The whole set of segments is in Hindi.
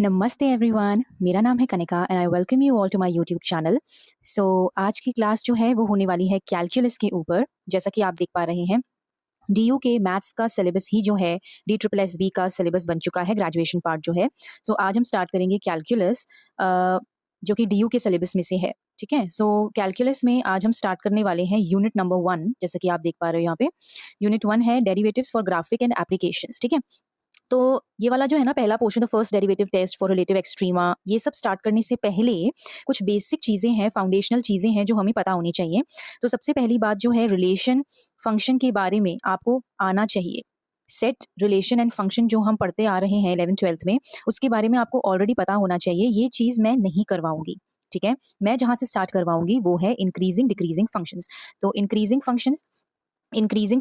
नमस्ते एवरीवन, मेरा नाम है Kanika and I welcome you all to my YouTube channel. So आज की क्लास जो है वो होने वाली है कैलकुलस के ऊपर। जैसा कि आप देख पा रहे हैं, डीयू के मैथ्स का सिलेबस ही जो है डी ट्रिपल एस बी का सिलेबस बन चुका है, ग्रेजुएशन पार्ट जो है। सो आज हम स्टार्ट करेंगे कैलकुलस, जो कि डीयू के सिलेबस में से है। ठीक है, सो कैलकुलस में आज हम स्टार्ट करने वाले हैं यूनिट नंबर 1। जैसा कि आप देख पा रहे हो यहाँ पे यूनिट 1 है derivatives for graphic and applications. ठीक है, तो ये वाला जो है ना पहला portion, the first derivative test for relative extrema, ये सब स्टार्ट करने से पहले कुछ बेसिक चीजें हैं, फाउंडेशनल चीजें हैं जो हमें पता होनी चाहिए। तो सबसे पहली बात जो है, रिलेशन फंक्शन के बारे में आपको आना चाहिए। सेट रिलेशन एंड फंक्शन जो हम पढ़ते आ रहे हैं 11th 12th में, उसके बारे में आपको ऑलरेडी पता होना चाहिए। ये चीज मैं नहीं करवाऊंगी। ठीक है, मैं जहां से स्टार्ट करवाऊंगी वो है इंक्रीजिंग डिक्रीजिंग फंक्शंस। तो इंक्रीजिंग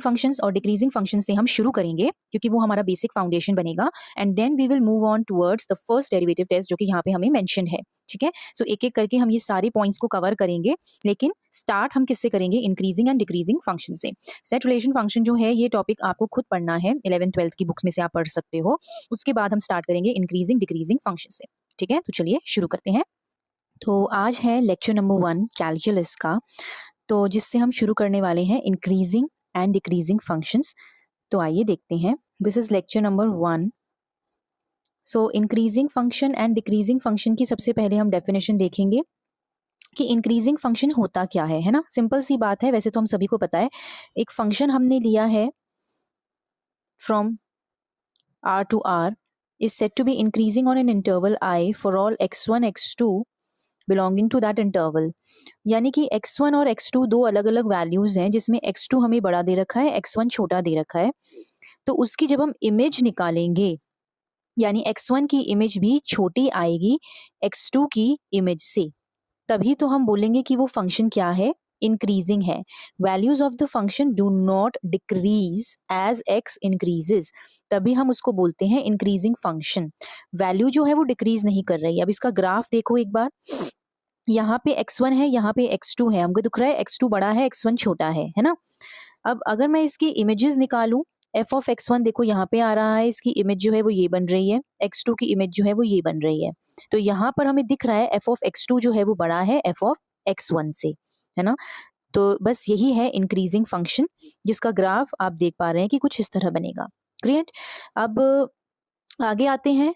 फंक्शंस और डिक्रीजिंग फंक्शन से हम शुरू करेंगे, क्योंकि वो हमारा बेसिक फाउंडेशन बनेगा। And then we will move on towards the first derivative test, जो कि यहाँ पे हमें मेंशन है। ठीक है, सो एक एक करके हम ये सारे पॉइंट्स को कवर करेंगे, लेकिन स्टार्ट हम किससे करेंगे? इंक्रीजिंग एंड डिक्रीजिंग फंक्शन से। सेट रिलेशन फंक्शन जो है, ये टॉपिक आपको खुद पढ़ना है, 11th 12th की बुक्स में से आप पढ़ सकते हो। उसके बाद हम स्टार्ट करेंगे इंक्रीजिंग डिक्रीजिंग फंक्शन से। ठीक है, तो चलिए शुरू करते हैं। तो आज है लेक्चर नंबर 1 कैलकुलस का, तो जिससे हम शुरू करने वाले हैं इंक्रीजिंग एंड डिक्रीजिंग फंक्शंस। तो आइए देखते हैं, this is lecture number 1। So increasing function and decreasing function की सबसे पहले हम डेफिनेशन देखेंगे कि इंक्रीजिंग फंक्शन होता क्या है ना। सिंपल सी बात है, वैसे तो हम सभी को पता है। एक फंक्शन हमने लिया है from r to r is said to be increasing on an interval I for all x1 x2 belonging to that interval. यानी कि x1 और x2 दो अलग अलग वैल्यूज हैं, जिसमें x2 हमें बड़ा दे रखा है, x1 छोटा दे रखा है। तो उसकी जब हम इमेज निकालेंगे, यानी x1 की इमेज भी छोटी आएगी x2 की इमेज से, तभी तो हम बोलेंगे कि वो फंक्शन क्या है? इंक्रीजिंग है। Values of the function do not decrease as x increases, तभी हम उसको बोलते हैं इंक्रीजिंग फंक्शन। वैल्यू जो है वो डिक्रीज नहीं कर रही है। अब इसका ग्राफ देखो एक बार, यहाँ पे x1 है, यहाँ पे x2 है। हमको दिख रहा है x2 बड़ा है, x1 छोटा है ना। अब अगर मैं इसकी इमेजेस निकालूं, f ऑफ x1 देखो यहाँ पे आ रहा है, इसकी इमेज जो है वो ये बन रही है, x2 की इमेज जो है वो ये बन रही है। तो यहाँ पर हमें दिख रहा है f ऑफ x2 जो है वो बड़ा है f ऑफ x1 से, है ना। तो बस यही है इंक्रीजिंग फंक्शन, जिसका ग्राफ आप देख पा रहे हैं कि कुछ इस तरह बनेगा। ग्रेट। अब आगे आते हैं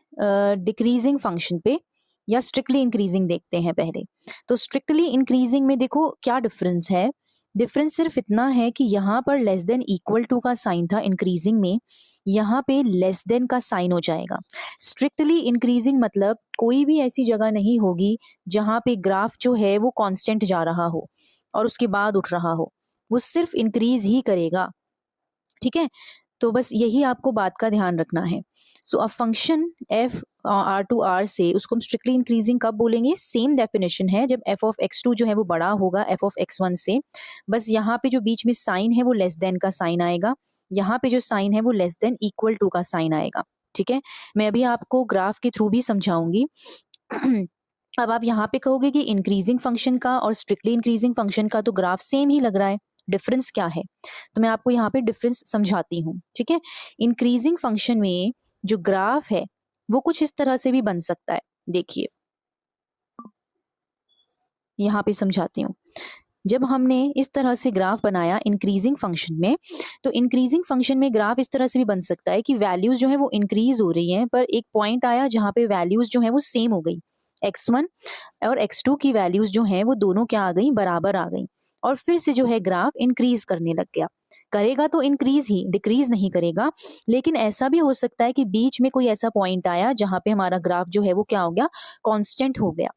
डिक्रीजिंग फंक्शन पे, या स्ट्रिक्टली इंक्रीजिंग देखते हैं पहले। तो स्ट्रिक्टली इंक्रीजिंग में देखो क्या डिफरेंस है। डिफरेंस सिर्फ इतना है कि यहाँ पर लेस देन इक्वल टू का साइन था इंक्रीजिंग में, यहाँ पे लेस देन का साइन हो जाएगा। स्ट्रिक्टली इंक्रीजिंग मतलब कोई भी ऐसी जगह नहीं होगी जहाँ पे ग्राफ जो है वो कांस्टेंट जा रहा हो और उसके बाद उठ रहा हो, वो सिर्फ इंक्रीज ही करेगा। ठीक है, तो बस यही आपको बात का ध्यान रखना है। So a function f r to r से, उसको हम स्ट्रिक्टली इंक्रीजिंग कब बोलेंगे? सेम डेफिनेशन है, जब f ऑफ x2 जो है वो बड़ा होगा f ऑफ x1 से। बस यहाँ पे जो बीच में साइन है वो लेस देन का साइन आएगा, यहाँ पे जो साइन है वो लेस देन इक्वल टू का साइन आएगा। ठीक है, मैं अभी आपको ग्राफ के थ्रू भी समझाऊंगी। अब आप यहाँ पे कहोगे कि इंक्रीजिंग फंक्शन का और स्ट्रिक्टली इंक्रीजिंग फंक्शन का तो ग्राफ सेम ही लग रहा है, डिफरेंस क्या है? तो मैं आपको यहाँ पे डिफरेंस समझाती हूँ। ठीक है, इंक्रीजिंग फंक्शन में जो ग्राफ है वो कुछ इस तरह से भी बन सकता है। देखिए, यहाँ पे समझाती हूँ। जब हमने इस तरह से ग्राफ बनाया इंक्रीजिंग फंक्शन में, तो इंक्रीजिंग फंक्शन में ग्राफ इस तरह से भी बन सकता है कि वैल्यूज जो है वो इंक्रीज हो रही हैं, पर एक पॉइंट आया जहाँ पे वैल्यूज जो है वो सेम हो गई। x1 और x2 की वैल्यूज जो है वो दोनों क्या आ गई? बराबर आ गई। और फिर से जो है ग्राफ इंक्रीज करने लग गया। करेगा तो इंक्रीज ही, डिक्रीज नहीं करेगा। लेकिन ऐसा भी हो सकता है कि बीच में कोई ऐसा पॉइंट आया जहाँ पे हमारा ग्राफ जो है वो क्या हो गया? कांस्टेंट हो गया।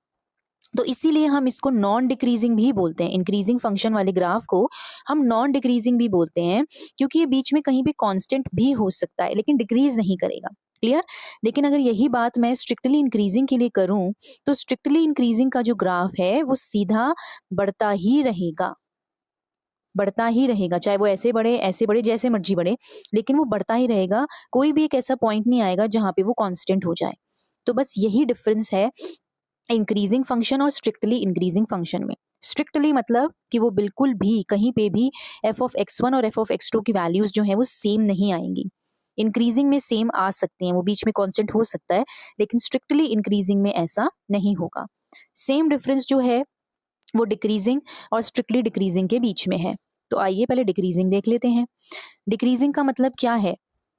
तो इसीलिए हम इसको नॉन डिक्रीजिंग भी बोलते हैं। इंक्रीजिंग फंक्शन वाले ग्राफ को हम नॉन डिक्रीजिंग भी बोलते हैं, क्योंकि ये बीच में कहीं भी कांस्टेंट भी हो सकता है लेकिन डिक्रीज नहीं करेगा। क्लियर? लेकिन अगर यही बात मैं स्ट्रिक्टली इंक्रीजिंग के लिए करूं, तो स्ट्रिक्टली इंक्रीजिंग का जो ग्राफ है वो सीधा बढ़ता ही रहेगा, बढ़ता ही रहेगा। चाहे वो ऐसे बढ़े, जैसे मर्जी बढ़े, लेकिन वो बढ़ता ही रहेगा। कोई भी एक ऐसा पॉइंट नहीं आएगा जहां पे वो कांस्टेंट हो जाए। तो बस यही डिफरेंस है इंक्रीजिंग फंक्शन और स्ट्रिक्टली इंक्रीजिंग फंक्शन में। स्ट्रिक्टली मतलब कि वो बिल्कुल भी कहीं पे भी f ऑफ x1 और f ऑफ x2 की वैल्यूज जो है वो सेम नहीं आएंगी। इंक्रीजिंग में सेम आ सकती हैं, वो बीच में कांस्टेंट हो सकता है, लेकिन स्ट्रिक्टली इंक्रीजिंग में ऐसा नहीं होगा। सेम डिफरेंस जो है वो डिक्रीजिंग और स्ट्रिक्टली डिक्रीजिंग के बीच में है। तो आइए पहले डिक्रीजिंग देख लेते हैं। डिक्रीजिंग का मतलब क्या है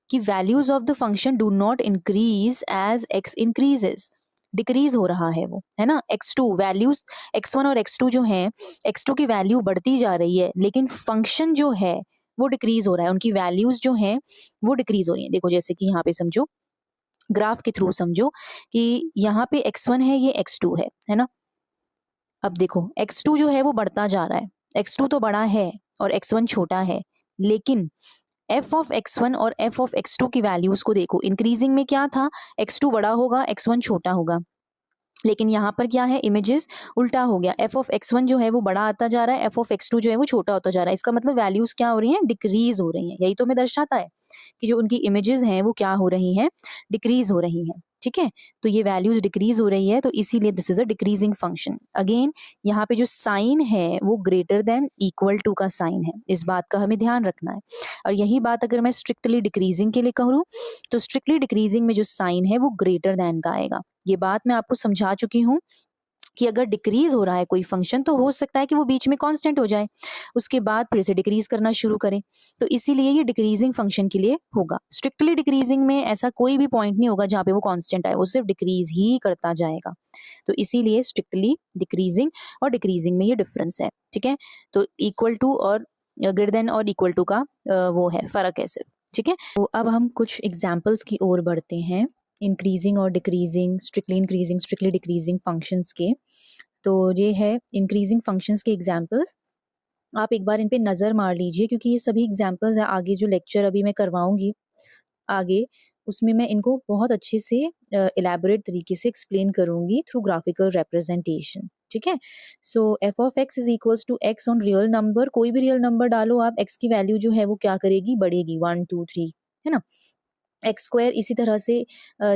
कि values of the function do not increase as x increases. डिक्रीज हो रहा है वो, है ना। x2 वैल्यूज, x1 और x2 जो है, x2 की वैल्यू बढ़ती जा रही है, लेकिन फंक्शन जो है वो डिक्रीज हो रहा है, उनकी वैल्यूज जो है वो डिक्रीज हो रही है। देखो जैसे कि यहाँ पे समझो, ग्राफ के थ्रू समझो कि यहाँ पे x1 है, ये x2 है ना। अब देखो x2 जो है वो बढ़ता जा रहा है, x2 तो बड़ा है और x1 छोटा है, लेकिन f ऑफ x1 और f ऑफ x2 की वैल्यूज को देखो। इंक्रीजिंग में क्या था, x2 बड़ा होगा, x1 छोटा होगा, लेकिन यहाँ पर क्या है, इमेजेस उल्टा हो गया। f ऑफ x1 जो है वो बड़ा आता जा रहा है, f ऑफ x2 जो है वो छोटा होता जा रहा है। इसका मतलब वैल्यूज क्या हो रही हैं, डिक्रीज हो रही हैं। यही तो मैं दर्शाता है कि जो उनकी इमेजेस हैं वो क्या हो रही हैं, डिक्रीज हो रही हैं। ठीक है, तो ये वैल्यूज डिक्रीज हो रही है, तो इसीलिए this is a decreasing function. Again यहाँ पे जो साइन है वो ग्रेटर देन इक्वल टू का साइन है, इस बात का हमें ध्यान रखना है। और यही बात अगर मैं स्ट्रिक्टली डिक्रीजिंग के लिए कहूँ, तो स्ट्रिक्टली डिक्रीजिंग में जो साइन है वो ग्रेटर देन का आएगा। ये बात मैं आपको समझा चुकी हूँ कि अगर डिक्रीज हो रहा है कोई फंक्शन, तो हो सकता है कि वो बीच में कांस्टेंट हो जाए, उसके बाद फिर से डिक्रीज करना शुरू करें। तो इसीलिए ये डिक्रीजिंग फंक्शन के लिए होगा। स्ट्रिक्टली डिक्रीजिंग में ऐसा कोई भी पॉइंट नहीं होगा जहाँ पे वो कांस्टेंट आए, वो सिर्फ डिक्रीज ही करता जाएगा। तो इसीलिए स्ट्रिक्टली डिक्रीजिंग और डिक्रीजिंग में ये डिफरेंस है। ठीक है, तो इक्वल टू और ग्रेटर देन और इक्वल टू का वो है, फर्क है सिर्फ। ठीक है, तो अब हम कुछ एग्जाम्पल्स की ओर बढ़ते हैं, इंक्रीजिंग और decreasing, strictly increasing strictly decreasing functions के। तो ये है इंक्रीजिंग फंक्शंस के एग्जाम्पल्स। आप एक बार इन पे नज़र मार लीजिए, क्योंकि ये सभी एग्जाम्पल्स है। आगे जो लेक्चर अभी मैं करवाऊंगी आगे, उसमें मैं इनको बहुत अच्छे से इलेबोरेट तरीके से एक्सप्लेन करूंगी थ्रू ग्राफिकल रिप्रेजेंटेशन। ठीक है, so f of x is equals to x on real number. कोई भी रियल नंबर डालो आप, एक्स की वैल्यू जो है वो क्या करेगी, बढ़ेगी, 1 2 3, है ना। एक्स स्क्वायर इसी तरह से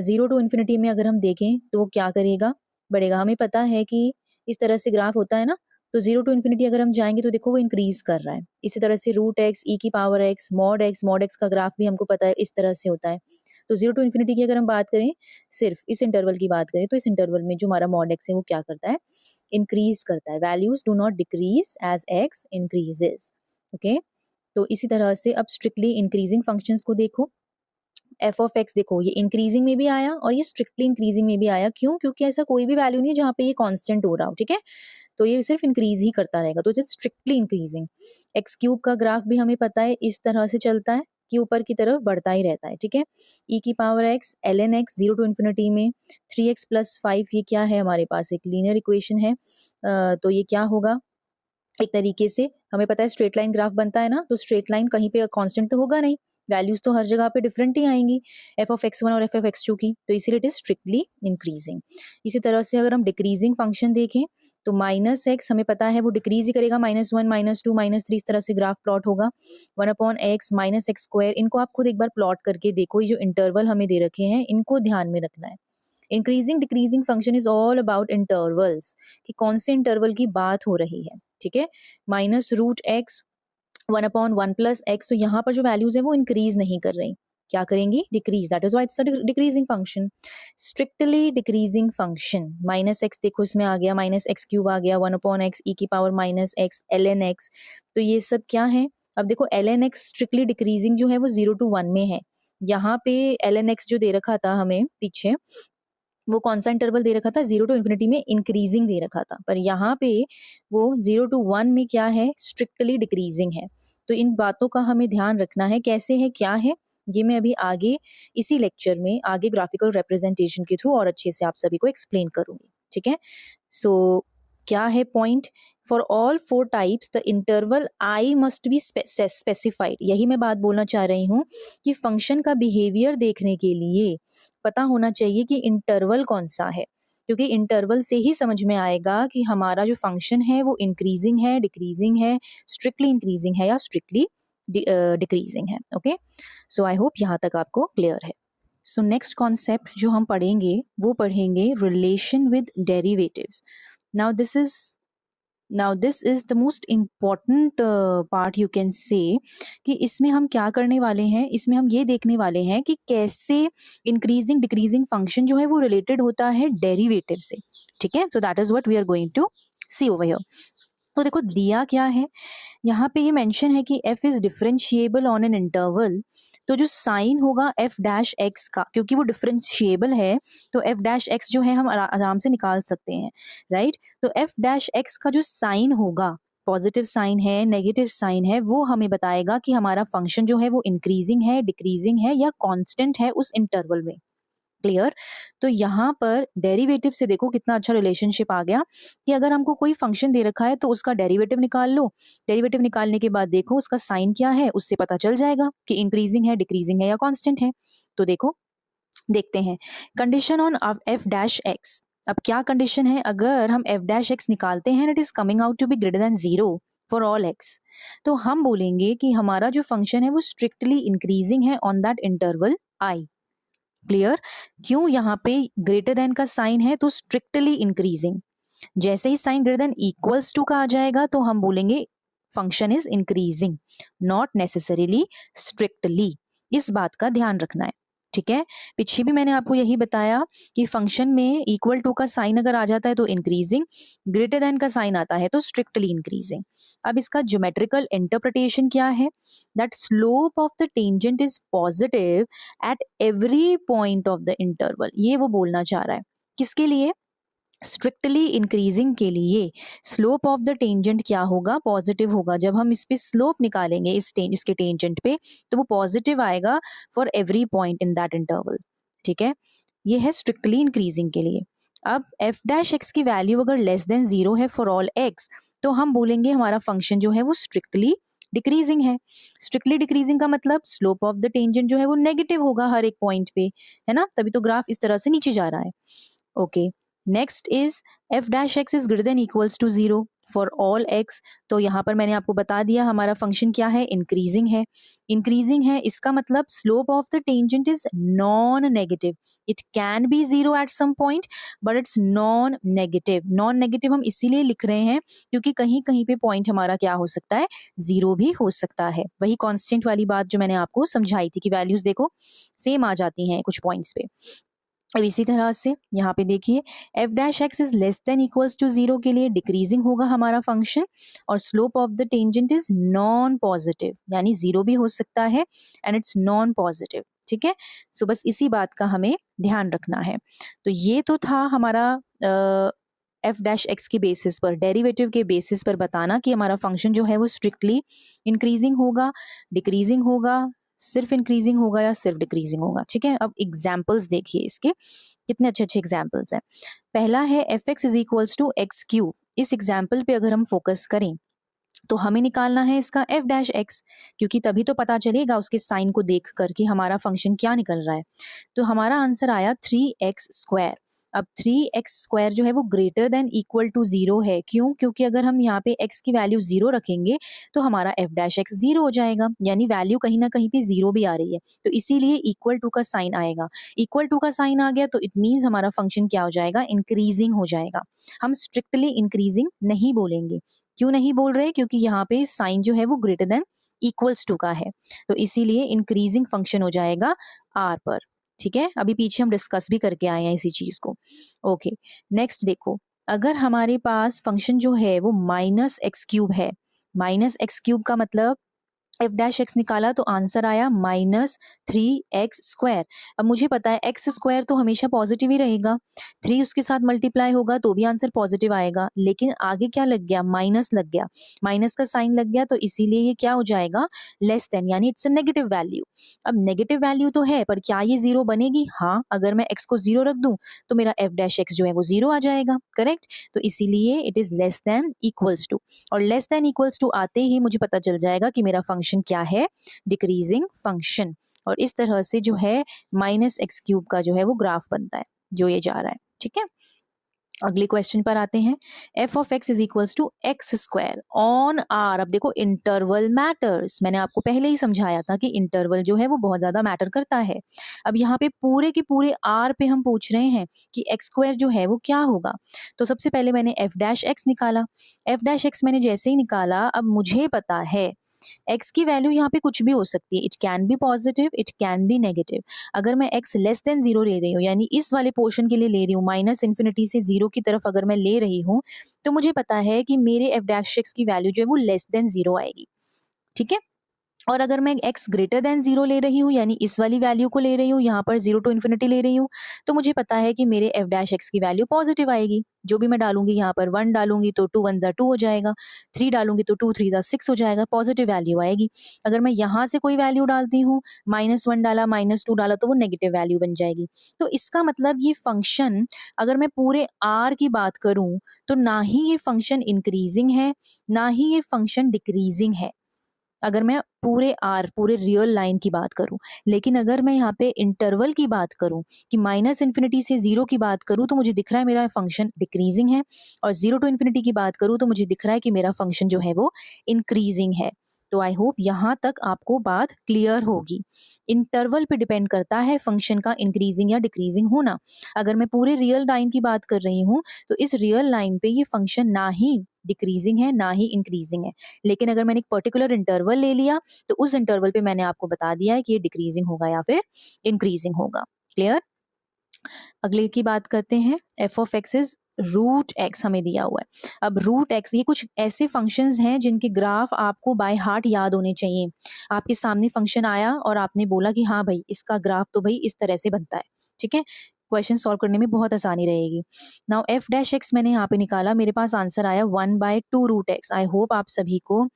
0 टू इन्फिनिटी में अगर हम देखें तो वो क्या करेगा, बढ़ेगा। हमें पता है कि इस तरह से ग्राफ होता है ना, तो 0 टू इन्फिनिटी अगर हम जाएंगे तो देखो वो इंक्रीज कर रहा है। इसी तरह से रूट एक्स, ई की पावर एक्स, मॉड एक्स का ग्राफ भी हमको पता है इस तरह से होता है। तो 0 टू इन्फिनिटी की अगर हम बात करें, सिर्फ इस इंटरवल की बात करें, तो इस इंटरवल में जो हमारा मॉड एक्स है वो क्या करता है, इंक्रीज करता है। Values do not decrease as x increases. Okay, तो इसी तरह से अब स्ट्रिक्टली इंक्रीजिंग फंक्शंस को देखो। एफ ऑफ एक्स देखो, ये इंक्रीजिंग में भी आया और ये स्ट्रिक्टली इंक्रीजिंग में भी आया। क्यों, क्योंकि ऐसा कोई भी वैल्यू नहीं है जहाँ पे ये कांस्टेंट हो रहा हो। ठीक है, तो ये सिर्फ इंक्रीज ही करता रहेगा, तो it's strictly increasing. X cube का ग्राफ भी हमें पता है इस तरह से चलता है कि ऊपर की तरफ बढ़ता ही रहता है। ठीक है, ई की power x l n x 0 to infinity में 3x प्लस 5, ये क्या है, हमारे पास एक लीनियर इक्वेशन है। तो ये क्या होगा, एक तरीके से हमें पता है स्ट्रेट लाइन ग्राफ बनता है ना, तो स्ट्रेट लाइन कहीं पे कांस्टेंट तो होगा नहीं, वैल्यूज तो हर जगह पे डिफरेंट ही आएंगी, एफ ऑफ एक्स वन और एफ ऑफ एक्स टू की। तो इसीलिए इट इज स्ट्रिक्टली इंक्रीजिंग। इसी तरह से अगर हम डिक्रीजिंग फंक्शन देखें, तो माइनस एक्स हमें पता है वो डिक्रीज ही करेगा, -1 -2 -3 इस तरह से ग्राफ प्लॉट होगा। 1/x माइनस एक्स स्क्वायर, इनको आप खुद एक बार प्लॉट करके देखो। ये जो इंटरवल हमें दे रखे हैं इनको ध्यान में रखना है। Increasing decreasing function is all about intervals, कि कौन से इंटरवल की बात हो रही है। ठीक है, -√x 1/1 प्लस एक्स, तो यहाँ पर जो वैल्यूज है वो इंक्रीज नहीं कर रही, क्या करेंगी, decrease. That is why it's a decreasing function. Strictly decreasing function, -x देखो इसमें आ गया, -x³ आ गया, 1/x ई की पावर -x ln x, तो ये सब क्या है। अब देखो ln x स्ट्रिक्टली डिक्रीजिंग जो है वो 0 to 1 में है। यहाँ पे ln x जो दे रखा था हमें पीछे, वो कौन सा इंटरवल दे रखा था, 0 टू इन्फिनिटी में इंक्रीजिंग दे रखा था, पर यहाँ पे वो 0 to 1 में क्या है, स्ट्रिक्टली डिक्रीजिंग है। तो इन बातों का हमें ध्यान रखना है, कैसे है क्या है, ये मैं अभी आगे इसी लेक्चर में आगे ग्राफिकल रिप्रेजेंटेशन के थ्रू और अच्छे से आप सभी को एक्सप्लेन करूंगी। ठीक है, सो क्या है point, for all 4 types the interval I must be specified. यही मैं बात बोलना चाह रही हूँ कि फंक्शन का बिहेवियर देखने के लिए पता होना चाहिए कि इंटरवल कौन सा है, क्योंकि इंटरवल से ही समझ में आएगा कि हमारा जो फंक्शन है वो इंक्रीजिंग है, डिक्रीजिंग है, स्ट्रिक्टली इंक्रीजिंग है या स्ट्रिक्टली डिक्रीजिंग है। ओके, सो आई होप यहाँ तक आपको क्लियर है। सो नेक्स्ट कॉन्सेप्ट जो हम पढ़ेंगे वो पढ़ेंगे relation with derivatives. Now this is now this is the most important part you can say, कि इसमें हम क्या करने वाले हैं, इसमें हम ये देखने वाले हैं कि कैसे इंक्रीजिंग डिक्रीजिंग फंक्शन जो है वो रिलेटेड होता है डेरिवेटिव से, ठीक है। So that is what we are going to see over here. तो देखो दिया क्या है, यहाँ पे ये मेंशन है कि f is differentiable on an interval. तो जो साइन होगा f डैश x का, क्योंकि वो डिफरेंशिएबल है, तो f डैश x जो है हम आराम से निकाल सकते हैं, राइट। तो f डैश x का जो साइन होगा, पॉजिटिव साइन है नेगेटिव साइन है, वो हमें बताएगा कि हमारा फंक्शन जो है वो इंक्रीजिंग है डिक्रीजिंग है या कांस्टेंट है उस इंटरवल में। क्लियर। तो यहाँ पर डेरिवेटिव से देखो कितना अच्छा रिलेशनशिप आ गया, कि अगर हमको कोई फंक्शन दे रखा है तो उसका डेरिवेटिव निकाल लो। डेरिवेटिव निकालने के बाद देखो उसका साइन क्या है, उससे पता चल जाएगा कि इंक्रीजिंग है डिक्रीजिंग है या कांस्टेंट है। तो देखो देखते हैं condition on F dash x. अब क्या कंडीशन है, अगर हम एफ डैश एक्स निकालते हैं, it is coming out to be greater than 0 for all x, तो हम बोलेंगे कि हमारा जो फंक्शन है वो स्ट्रिक्टली इंक्रीजिंग है on that interval I. Clear. क्यों, यहाँ पे ग्रेटर देन का साइन है तो स्ट्रिक्टली इंक्रीजिंग। जैसे ही sign greater than equals to का आ जाएगा तो हम बोलेंगे function is increasing, not necessarily strictly. इस बात का ध्यान रखना है, ठीक है। पीछे भी मैंने आपको यही बताया कि फंक्शन में इक्वल टू का साइन अगर आ जाता है तो इंक्रीजिंग, ग्रेटर देन का साइन आता है तो स्ट्रिक्टली इंक्रीजिंग। अब इसका ज्योमेट्रिकल इंटरप्रिटेशन क्या है, that slope of the tangent is positive at every point of the interval. ये वो बोलना चाह रहा है, किसके लिए, स्ट्रिक्टली इंक्रीजिंग के लिए स्लोप ऑफ द टेंजेंट क्या होगा, पॉजिटिव होगा। जब हम इस पे स्लोप निकालेंगे इसके टेंजेंट पे, तो वो पॉजिटिव आएगा for every point in that interval, ठीक है। ये है स्ट्रिक्टली इंक्रीजिंग के लिए। अब एफ डैश एक्स की वैल्यू अगर लेस देन 0 है फॉर ऑल एक्स, तो हम बोलेंगे हमारा फंक्शन जो है वो स्ट्रिक्टली डिक्रीजिंग है। स्ट्रिक्टली डिक्रीजिंग का मतलब स्लोप ऑफ द टेंजेंट जो है वो नेगेटिव होगा हर एक पॉइंट पे, है ना, तभी तो ग्राफ इस तरह से नीचे जा रहा है। Okay, next is f dash x is greater than equals to 0 for all x। तो यहाँ पर मैंने आपको बता दिया हमारा फंक्शन क्या है, इंक्रीजिंग है। इंक्रीजिंग है इसका मतलब slope of the tangent is non negative. It can be 0 at some point but it's non negative. Non negative हम इसीलिए लिख रहे हैं क्योंकि कहीं कहीं पे पॉइंट हमारा क्या हो सकता है, 0 भी हो सकता है। वही कांस्टेंट वाली बात जो मैंने आपको समझाई थी कि वैल्यूज देखो सेम आ जाती हैं कुछ पॉइंट्स पे। अब इसी तरह से यहाँ पे देखिए f dash x is less than equals to 0 के लिए डिक्रीजिंग होगा हमारा फंक्शन, और slope of the tangent is non positive, यानी 0 भी हो सकता है एंड इट्स नॉन पॉजिटिव, ठीक है। सो बस इसी बात का हमें ध्यान रखना है। तो ये तो था हमारा एफ डैश एक्स के बेसिस पर, डेरिवेटिव के बेसिस पर बताना कि हमारा फंक्शन जो है वो स्ट्रिक्टली इंक्रीजिंग होगा डिक्रीजिंग होगा, सिर्फ इंक्रीजिंग होगा या सिर्फ डिक्रीजिंग होगा, ठीक है। अब एग्जाम्पल्स देखिए इसके, कितने अच्छे अच्छे एग्जाम्पल्स हैं। पहला है f x is equals to x cube. इस एग्जाम्पल पे अगर हम फोकस करें तो हमें निकालना है इसका एफ डैश एक्स, क्योंकि तभी तो पता चलेगा उसके साइन को देख कर कि हमारा फंक्शन क्या निकल रहा है। तो हमारा आंसर आया 3x²। अब 3x² जो है वो ग्रेटर देन इक्वल टू 0 है। क्यों, क्योंकि अगर हम यहाँ पे x की वैल्यू 0 रखेंगे तो हमारा एफ डैश एक्स 0 हो जाएगा, यानी वैल्यू कहीं ना कहीं पे 0 भी आ रही है, तो इसीलिए इक्वल टू का साइन आएगा। इक्वल टू का साइन आ गया तो इट मीन्स हमारा फंक्शन क्या हो जाएगा, इंक्रीजिंग हो जाएगा। हम स्ट्रिक्टली इंक्रीजिंग नहीं बोलेंगे। क्यों नहीं बोल रहे, क्योंकि यहाँ पे साइन जो है वो ग्रेटर देन इक्वल्स टू का है, तो इसीलिए इंक्रीजिंग फंक्शन हो जाएगा आर पर, ठीक है। अभी पीछे हम डिस्कस भी करके आए हैं इसी चीज को। ओके, नेक्स्ट देखो, अगर हमारे पास फंक्शन जो है वो -x³ है, -x³ का मतलब एफ डैश एक्स निकाला तो आंसर आया -3x²। अब मुझे पता है x² तो हमेशा पॉजिटिव ही रहेगा, 3 उसके साथ मल्टीप्लाई होगा तो भी आंसर पॉजिटिव आएगा, लेकिन आगे क्या लग गया, माइनस लग गया, माइनस का साइन लग गया, तो इसीलिए ये क्या हो जाएगा, लेस देन, यानी इट्स अ नेगेटिव वैल्यू। अब नेगेटिव वैल्यू तो है पर क्या ये 0 बनेगी, हाँ, अगर मैं x को 0 रख दूं तो मेरा एफ डैश एक्स जो है वो 0 आ जाएगा, करेक्ट। तो इसीलिए it is less than equals to, और लेस देन इक्वल्स टू आते ही मुझे पता चल जाएगा कि मेरा फंक्शन क्या है, डिक्रीजिंग फंक्शन। और इस तरह से जो है -x³ का जो है वो ग्राफ बनता है जो ये जा रहा है, ठीक है। अगले क्वेश्चन पर आते हैं। F of x is equals to x square on R. अब देखो इंटरवल मैटर्स, मैंने आपको पहले ही समझाया था कि इंटरवल जो है वो बहुत ज्यादा मैटर करता है। अब यहाँ पे पूरे के पूरे आर पे हम पूछ रहे हैं कि एक्स स्क्वायर जो है वो क्या होगा। तो सबसे पहले मैंने एफ डैश एक्स निकाला। एफ डैश एक्स मैंने जैसे ही निकाला, अब मुझे पता है एक्स की वैल्यू यहाँ पे कुछ भी हो सकती है। It can B positive, it can B negative. अगर मैं एक्स लेस देन जीरो ले रही हूँ, यानी इस वाले पोर्शन के लिए ले रही हूँ, माइनस इन्फिनिटी से जीरो की तरफ अगर मैं ले रही हूँ, तो मुझे पता है कि मेरे एफ डैश एक्स की वैल्यू जो है वो लेस देन जीरो आएगी। ठीक है। और अगर मैं एक्स ग्रेटर देन जीरो ले रही हूँ, यानी इस वाली वैल्यू को ले रही हूँ, यहाँ पर जीरो टू इन्फिनिटी ले रही हूँ, तो मुझे पता है कि मेरे एफ डैश एक्स की वैल्यू पॉजिटिव आएगी। जो भी मैं डालूंगी, यहाँ पर वन डालूंगी तो टू वन जा टू हो जाएगा, थ्री डालूंगी तो टू थ्री जा सिक्स हो जाएगा, पॉजिटिव वैल्यू आएगी। अगर मैं यहाँ से कोई वैल्यू डालती हूँ, माइनस वन डाला, माइनस टू डाला, तो वो नेगेटिव वैल्यू बन जाएगी। तो इसका मतलब ये फंक्शन, अगर मैं पूरे आर की बात करूं, तो ना ही ये फंक्शन इंक्रीजिंग है, ना ही ये फंक्शन डिक्रीजिंग है, अगर मैं पूरे आर, पूरे रियल लाइन की बात करूं। लेकिन अगर मैं यहाँ पे इंटरवल की बात करूं, कि माइनस इन्फिनिटी से जीरो की बात करूं, तो मुझे दिख रहा है मेरा फंक्शन डिक्रीजिंग है। और जीरो टू इन्फिनिटी की बात करूं, तो मुझे दिख रहा है कि मेरा फंक्शन जो है वो इंक्रीजिंग है। तो आई होप यहाँ तक आपको बात क्लियर होगी। इंटरवल पे डिपेंड करता है फंक्शन का इंक्रीजिंग या डिक्रीजिंग होना। अगर मैं पूरे रियल लाइन की बात कर रही हूँ, तो इस रियल लाइन पे ये फंक्शन ना ही डिक्रीजिंग है, ना ही इंक्रीजिंग है। लेकिन अगर मैंने एक पर्टिकुलर इंटरवल ले लिया, तो उस इंटरवल पे मैंने आपको बता दिया है कि ये डिक्रीजिंग होगा या फिर इंक्रीजिंग होगा। क्लियर। अगले की बात करते हैं। F of x is root x हमें दिया हुआ है। अब रूट एक्स, ये कुछ ऐसे फंक्शंस हैं जिनके ग्राफ आपको बाय हार्ट याद होने चाहिए। आपके सामने फंक्शन आया और आपने बोला कि हाँ भाई, इसका ग्राफ तो भाई इस तरह से बनता है। ठीक है। क्वेश्चन सॉल्व करने में बहुत आसानी रहेगी। नाउ एफ डैश एक्स मैंने यहाँ पे निकाला, मेरे पास आंसर आया one by two root x. I hope आप सभी को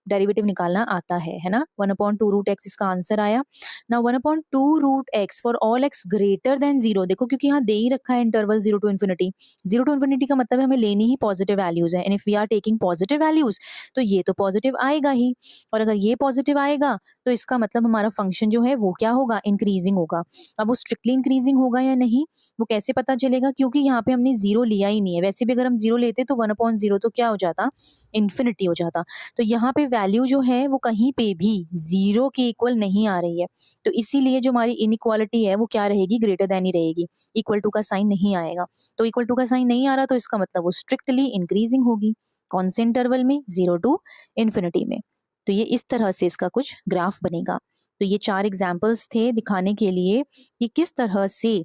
डेरिवेटिव निकालना आता है ना। One upon two root x इसका आंसर आया। ना one upon two root x for all x greater than zero. देखो क्योंकि यहाँ दे ही रखा है interval zero to infinity. Zero to infinity का मतलब है हमें लेनी ही पॉजिटिव वैल्यूज है, and if we are taking positive values, तो ये तो पॉजिटिव आएगा ही। और अगर ये पॉजिटिव आएगा, तो इसका मतलब हमारा फंक्शन जो है वो क्या होगा, इंक्रीजिंग होगा। अब वो स्ट्रिक्टली इंक्रीजिंग होगा या नहीं, वो कैसे पता चलेगा, क्योंकि यहाँ पे हमने जीरो लिया ही नहीं है। वैसे भी अगर हम जीरो लेते तो वन अपॉन जीरो तो क्या हो जाता, इन्फिनिटी हो जाता। तो यहाँ पे वैल्यू जो है वो कहीं पे भी जीरो के इक्वल नहीं आ रही है। तो इसीलिए जो हमारी इनइक्वालिटी है वो क्या रहेगी, ग्रेटर देन ही रहेगी। इक्वल टू का साइन नहीं आएगा। तो इक्वल टू का साइन नहीं आ रहा, तो इसका मतलब वो स्ट्रिक्टली इंक्रीजिंग होगी। कौन से इंटरवल में, जीरो टू इन्फिनिटी में। तो ये इस तरह से इसका कुछ ग्राफ बनेगा। तो ये चार एग्जाम्पल्स थे दिखाने के लिए कि किस तरह से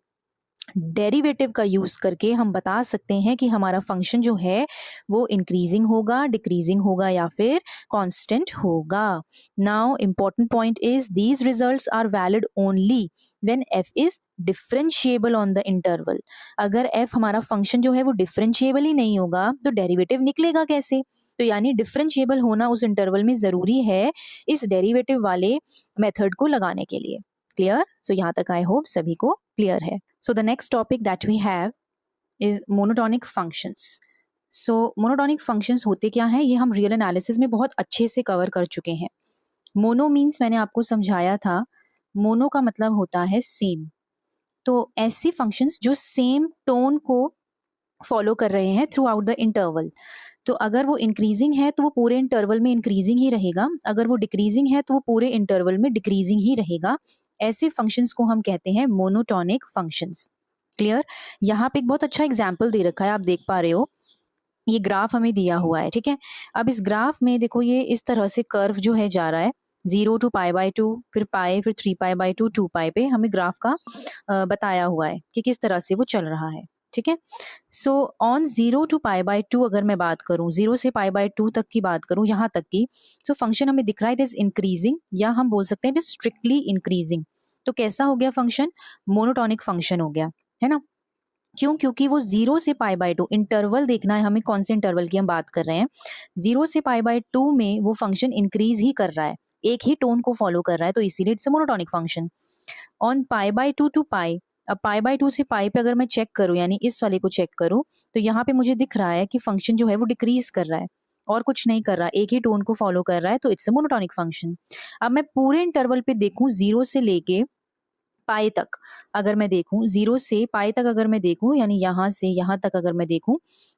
डेरिवेटिव का यूज करके हम बता सकते हैं कि हमारा फंक्शन जो है वो इंक्रीजिंग होगा, डिक्रीजिंग होगा या फिर कांस्टेंट होगा। Now important point is these results are valid only when f is differentiable on the interval. अगर एफ हमारा फंक्शन जो है वो डिफरेंशिएबल ही नहीं होगा, तो डेरिवेटिव निकलेगा कैसे। तो यानी डिफरेंशिएबल होना उस इंटरवल में जरूरी है इस डेरिवेटिव वाले मेथड को लगाने के लिए। क्लियर। सो यहाँ तक आई होप सभी को क्लियर है। So the next topic that we have is monotonic functions. So monotonic functions होते क्या हैं, ये हम रियल एनालिसिस में बहुत अच्छे से कवर कर चुके हैं। मोनो मीन्स मैंने आपको समझाया था, मोनो का मतलब होता है सेम। तो ऐसे फंक्शंस जो सेम टोन को फॉलो कर रहे हैं थ्रू आउट द इंटरवल। तो अगर वो इंक्रीजिंग है तो वो पूरे इंटरवल में इंक्रीजिंग ही रहेगा, अगर वो डिक्रीजिंग है तो वो पूरे इंटरवल में डिक्रीजिंग ही रहेगा। ऐसे फंक्शंस को हम कहते हैं मोनोटोनिक फंक्शंस। क्लियर। यहाँ पे एक बहुत अच्छा एग्जाम्पल दे रखा है, आप देख पा रहे हो, ये ग्राफ हमें दिया हुआ है। ठीक है। अब इस ग्राफ में देखो, ये इस तरह से कर्व जो है जा रहा है, zero to pi by two, फिर पाई, फिर three pi by two, to pi पे हमें ग्राफ का बताया हुआ है कि किस तरह से वो चल रहा है। ठीक है। So on zero to pi by two अगर मैं बात करूं, जीरो से पाई बाय टू तक की बात करूं, यहाँ तक की, सो फंक्शन हमें दिख रहा है इट इज इंक्रीजिंग, या हम बोल सकते हैं इट इज स्ट्रिक्टली इंक्रीजिंग। तो कैसा हो गया फंक्शन, मोनोटोनिक फंक्शन हो गया, है ना। क्यों, क्योंकि वो जीरो से पाई बाय टू, इंटरवल देखना है हमें, कौन से इंटरवल की हम बात कर रहे हैं। जीरो से पाई बाय टू में वो फंक्शन इंक्रीज ही कर रहा है, एक ही टोन को फॉलो कर रहा है, तो इसीलिए it's a monotonic function. On pi by two to pi, अब पाई बाय टू से पाई पे अगर मैं चेक करूं, यानी इस वाले को चेक करूं, तो यहाँ पे मुझे दिख रहा है कि फंक्शन जो है वो डिक्रीज कर रहा है और कुछ नहीं कर रहा, एक ही टोन को फॉलो कर रहा है, तो इट्स अ मोनोटोनिक फंक्शन। अब मैं पूरे इंटरवल पे देखूं जीरो से लेके पाई तक अगर मैं देखूं, 0 से पाई तक अगर मैं देखूं, यानी यहाँ से यहाँ तक अगर मैं देखूं,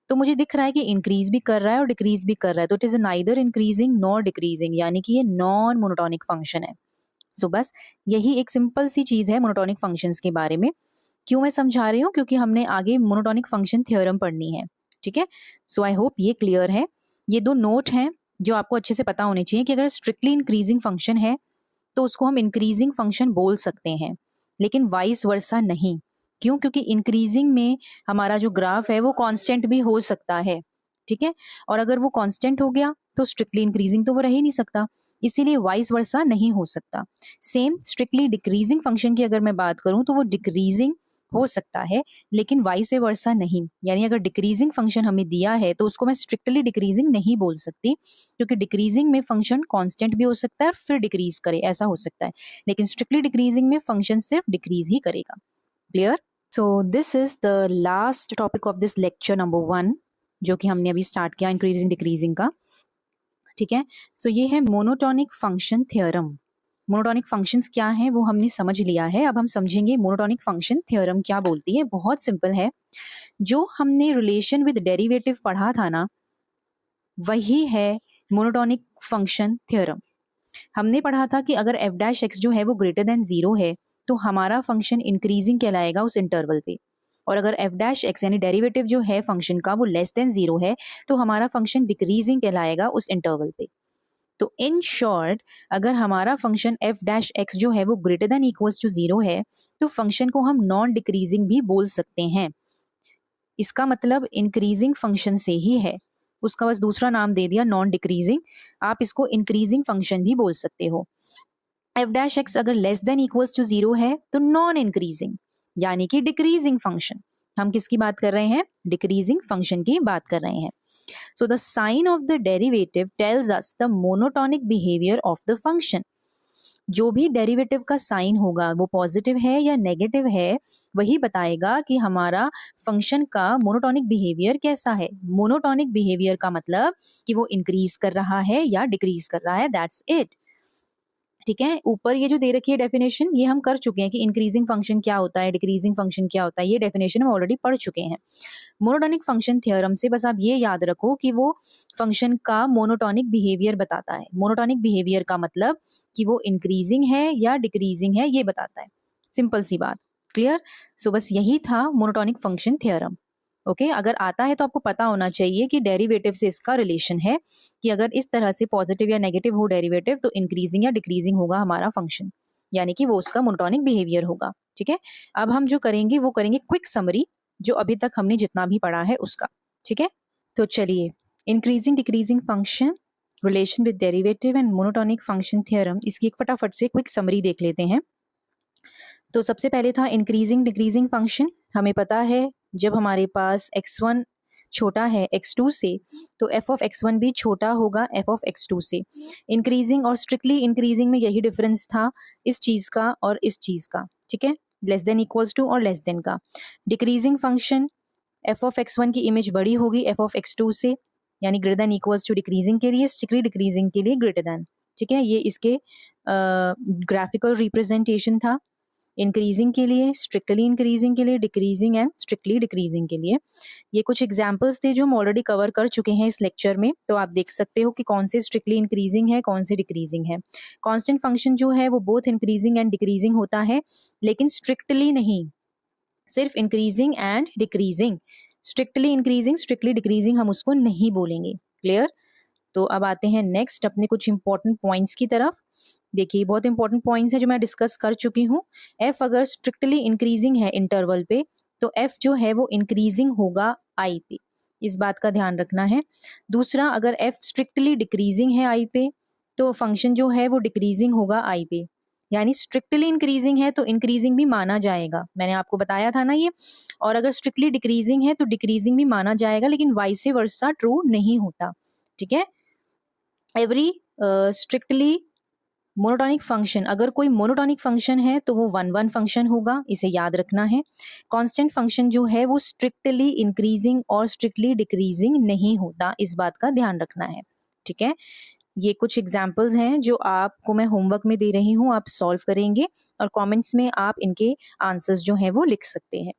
तो मुझे दिख रहा है कि इंक्रीज भी कर रहा है और डिक्रीज भी कर रहा है। तो it is neither increasing nor decreasing, यानी कि ये नॉन मोनोटोनिक फंक्शन है। सो बस यही एक सिंपल सी चीज है मोनोटोनिक फंक्शंस के बारे में। क्यों मैं समझा रही हूँ? क्योंकि हमने आगे मोनोटोनिक फंक्शन थ्योरम पढ़नी है। ठीक है, सो आई होप ये क्लियर है। ये 2 नोट हैं जो आपको अच्छे से पता होने चाहिए कि अगर स्ट्रिक्टली इंक्रीजिंग फंक्शन है तो उसको हम इंक्रीजिंग फंक्शन बोल सकते हैं, लेकिन वाइस वर्सा नहीं। क्यों? क्योंकि इंक्रीजिंग में हमारा जो ग्राफ है वो कांस्टेंट भी हो सकता है। ठीक है, और अगर वो कांस्टेंट हो गया तो स्ट्रिक्टली इंक्रीजिंग तो वो रह ही नहीं सकता, इसीलिए वाइस वर्सा नहीं हो सकता। सेम स्ट्रिक्टली डिक्रीजिंग फंक्शन की अगर मैं बात करूं तो वो डिक्रीजिंग हो सकता है, लेकिन वाइस वर्सा नहीं। यानी अगर डिक्रीजिंग फंक्शन हमें दिया है तो उसको मैं स्ट्रिक्टली डिक्रीजिंग नहीं बोल सकती, क्योंकि डिक्रीजिंग में फंक्शन कांस्टेंट भी हो सकता है और फिर डिक्रीज करे, ऐसा हो सकता है। लेकिन स्ट्रिक्टली डिक्रीजिंग में फंक्शन सिर्फ डिक्रीज ही करेगा। Clear? So this is the last topic of this lecture number 1, जो कि हमने अभी स्टार्ट किया इंक्रीजिंग डिक्रीजिंग का। ठीक है, सो ये है monotonic function theorem. Monotonic functions क्या हैं वो हमने समझ लिया है। अब हम समझेंगे मोनोटोनिक फंक्शन थ्योरम क्या बोलती है। बहुत सिंपल है, जो हमने रिलेशन विद डेरिवेटिव पढ़ा था ना, वही है मोनोटोनिक फंक्शन थ्योरम। हमने पढ़ा था कि अगर एफ डैश एक्स जो है वो ग्रेटर देन 0 है तो हमारा फंक्शन इंक्रीजिंग कहलाएगा उस इंटरवल पे, और अगर एफ डैश एक्स यानी डेरिवेटिव जो है फंक्शन का वो लेस देन 0 है तो हमारा फंक्शन डिक्रीजिंग कहलाएगा उस इंटरवल पे। तो इन शॉर्ट, अगर हमारा फंक्शन एफ डैश एक्स जो है वो ग्रेटर देन इक्वल्स टू 0 है तो फंक्शन को हम नॉन डिक्रीजिंग भी बोल सकते हैं। इसका मतलब इंक्रीजिंग फंक्शन से ही है, उसका बस दूसरा नाम दे दिया नॉन डिक्रीजिंग। आप इसको इंक्रीजिंग फंक्शन भी बोल सकते हो। एफ डैश एक्स अगर लेस देन इक्वल्स टू 0 है तो नॉन इंक्रीजिंग, यानी कि डिक्रीजिंग फंक्शन। हम किसकी बात कर रहे हैं? डिक्रीजिंग फंक्शन की बात कर रहे हैं। So the sign of the derivative tells us the monotonic behavior of the function. जो भी डेरिवेटिव का साइन होगा वो पॉजिटिव है या नेगेटिव है, वही बताएगा कि हमारा फंक्शन का मोनोटोनिक बिहेवियर कैसा है। मोनोटोनिक बिहेवियर का मतलब कि वो इंक्रीज कर रहा है या डिक्रीज कर रहा है, दैट्स इट। ठीक है, ऊपर ये जो दे रखी है डेफिनेशन, ये हम कर चुके हैं कि इंक्रीजिंग फंक्शन क्या होता है, डिक्रीजिंग फंक्शन क्या होता है, ये डेफिनेशन हम ऑलरेडी पढ़ चुके हैं। मोनोटोनिक फंक्शन थ्योरम से बस आप ये याद रखो कि वो फंक्शन का मोनोटोनिक बिहेवियर बताता है। मोनोटोनिक बिहेवियर का मतलब कि वो इंक्रीजिंग है या डिक्रीजिंग है, ये बताता है। सिंपल सी बात। क्लियर? सो बस यही था मोनोटोनिक फंक्शन थ्योरम। ओके, अगर आता है तो आपको पता होना चाहिए कि डेरिवेटिव से इसका रिलेशन है कि अगर इस तरह से पॉजिटिव या नेगेटिव हो डेरिवेटिव तो इंक्रीजिंग या डिक्रीजिंग होगा हमारा फंक्शन, यानी कि वो उसका मोनोटोनिक बिहेवियर होगा। ठीक है, अब हम जो करेंगे वो करेंगे क्विक समरी, जो अभी तक हमने जितना भी पढ़ा है उसका। ठीक है, तो चलिए, increasing decreasing function, relation with derivative and monotonic function theorem, इसकी एक फटाफट से क्विक समरी देख लेते हैं। तो सबसे पहले था इंक्रीजिंग डिक्रीजिंग फंक्शन। हमें पता है जब हमारे पास x1 छोटा है x2 से तो f ऑफ x1 भी छोटा होगा f ऑफ x2 से। इंक्रीजिंग और स्ट्रिक्टली इंक्रीजिंग में यही डिफरेंस था, इस चीज का और इस चीज का। ठीक है, लेस देन इक्वल्स टू और लेस देन का। Decreasing function, f of x1 की इमेज बड़ी होगी f ऑफ x2 से, यानी greater than equals to decreasing के लिए, स्ट्रिक्टली डिक्रीजिंग के लिए ग्रेटर देन। ठीक है, ये इसके ग्राफिकल रिप्रेजेंटेशन था। इंक्रीजिंग के लिए, स्ट्रिक्टली इंक्रीजिंग के लिए, डिक्रीजिंग एंड स्ट्रिक्टली डिक्रीजिंग के लिए। ये कुछ एग्जांपल्स थे जो हम ऑलरेडी कवर कर चुके हैं इस लेक्चर में, तो आप देख सकते हो कि कौन से स्ट्रिक्टली इंक्रीजिंग है, कौन से डिक्रीजिंग है। कांस्टेंट फंक्शन जो है वो बोथ इंक्रीजिंग एंड डिक्रीजिंग होता है, लेकिन स्ट्रिक्टली नहीं, सिर्फ increasing and decreasing. Strictly increasing, strictly decreasing हम उसको नहीं बोलेंगे। क्लियर? तो अब आते हैं नेक्स्ट अपने कुछ इंपॉर्टेंट पॉइंट्स की तरफ। देखिए, बहुत इंपॉर्टेंट पॉइंट्स है जो मैं डिस्कस कर चुकी हूँ। एफ अगर स्ट्रिक्टली इंक्रीजिंग है इंटरवल पे तो एफ जो है वो इंक्रीजिंग होगा आई पे, इस बात का ध्यान रखना है। दूसरा, अगर एफ स्ट्रिक्टली डिक्रीजिंग है आई पे तो फंक्शन जो है वो डिक्रीजिंग होगा आई पे, यानी स्ट्रिक्टली इंक्रीजिंग है तो इंक्रीजिंग भी माना जाएगा, मैंने आपको बताया था ना ये। और अगर स्ट्रिक्टली डिक्रीजिंग है तो डिक्रीजिंग भी माना जाएगा, लेकिन वाइस वर्सा ट्रू नहीं होता। ठीक है, एवरी स्ट्रिक्टली मोनोटोनिक फंक्शन, अगर कोई मोनोटोनिक फंक्शन है तो वो 1 1 फंक्शन होगा, इसे याद रखना है। कांस्टेंट फंक्शन जो है वो स्ट्रिक्टली इंक्रीजिंग और स्ट्रिक्टली डिक्रीजिंग नहीं होता, इस बात का ध्यान रखना है। ठीक है, ये कुछ एग्जाम्पल्स हैं जो आपको मैं होमवर्क में दे रही हूँ, आप सॉल्व करेंगे और कमेंट्स में आप इनके आंसर्स जो हैं वो लिख सकते हैं।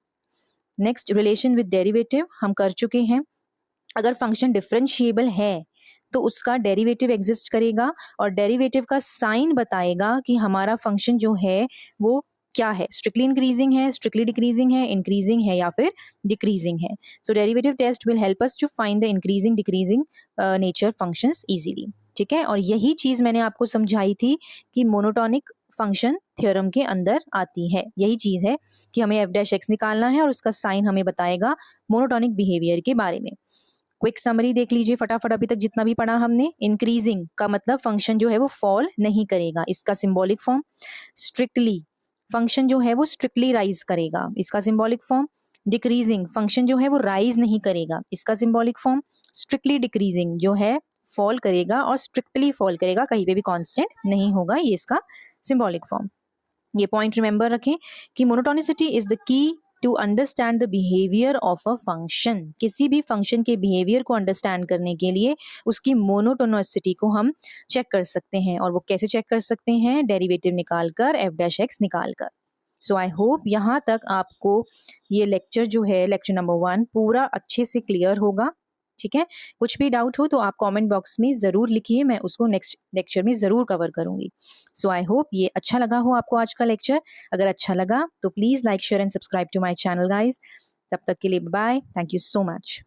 नेक्स्ट, रिलेशन विद डेरिवेटिव हम कर चुके हैं। अगर फंक्शन डिफरेंशिएबल है तो उसका डेरिवेटिव एग्जिस्ट करेगा और डेरिवेटिव का साइन बताएगा कि हमारा फंक्शन जो है वो क्या है, स्ट्रिक्टली इंक्रीजिंग है, स्ट्रिक्टली डिक्रीजिंग है, इंक्रीजिंग है या फिर डिक्रीजिंग है। So derivative test will help us to find the increasing decreasing nature functions easily. ठीक है, और यही चीज मैंने आपको समझाई थी कि मोनोटोनिक फंक्शन थ्योरम के अंदर आती है। यही चीज है कि हमें एफ डैश एक्स निकालना है और उसका साइन हमें बताएगा मोनोटोनिक बिहेवियर के बारे में। क्विक समरी देख लीजिए फटाफट, अभी तक जितना भी पढ़ा हमने। इंक्रीजिंग का मतलब फंक्शन जो है वो फॉल नहीं करेगा, इसका सिंबॉलिक फॉर्म। स्ट्रिक्टली, फंक्शन जो है वो स्ट्रिक्टली राइज करेगा, इसका सिंबॉलिक फॉर्म। डिक्रीजिंग, फंक्शन जो है वो राइज नहीं करेगा, इसका सिंबॉलिक फॉर्म। स्ट्रिक्टली डिक्रीजिंग जो है फॉल करेगा और स्ट्रिक्टली फॉल करेगा, कहीं पे भी कांस्टेंट नहीं होगा, ये इसका सिंबॉलिक फॉर्म। ये पॉइंट रिमेंबर रखें कि monotonicity is the key to understand the behaviour of a function. किसी भी फंक्शन के बिहेवियर को अंडरस्टैंड करने के लिए उसकी मोनोटोनिसिटी को हम चेक कर सकते हैं, और वो कैसे चेक कर सकते हैं, डेरिवेटिव निकालकर, एफ डैश एक्स निकालकर। सो आई होप यहाँ तक आपको ये लेक्चर जो है, लेक्चर नंबर 1 पूरा अच्छे से क्लियर होगा। ठीक है, कुछ भी डाउट हो तो आप कमेंट बॉक्स में ज़रूर लिखिए, मैं उसको नेक्स्ट लेक्चर में ज़रूर कवर करूंगी। सो आई होप ये अच्छा लगा हो आपको आज का लेक्चर। अगर अच्छा लगा तो please like share and subscribe to my channel guys. तब तक के लिए bye, thank you so much.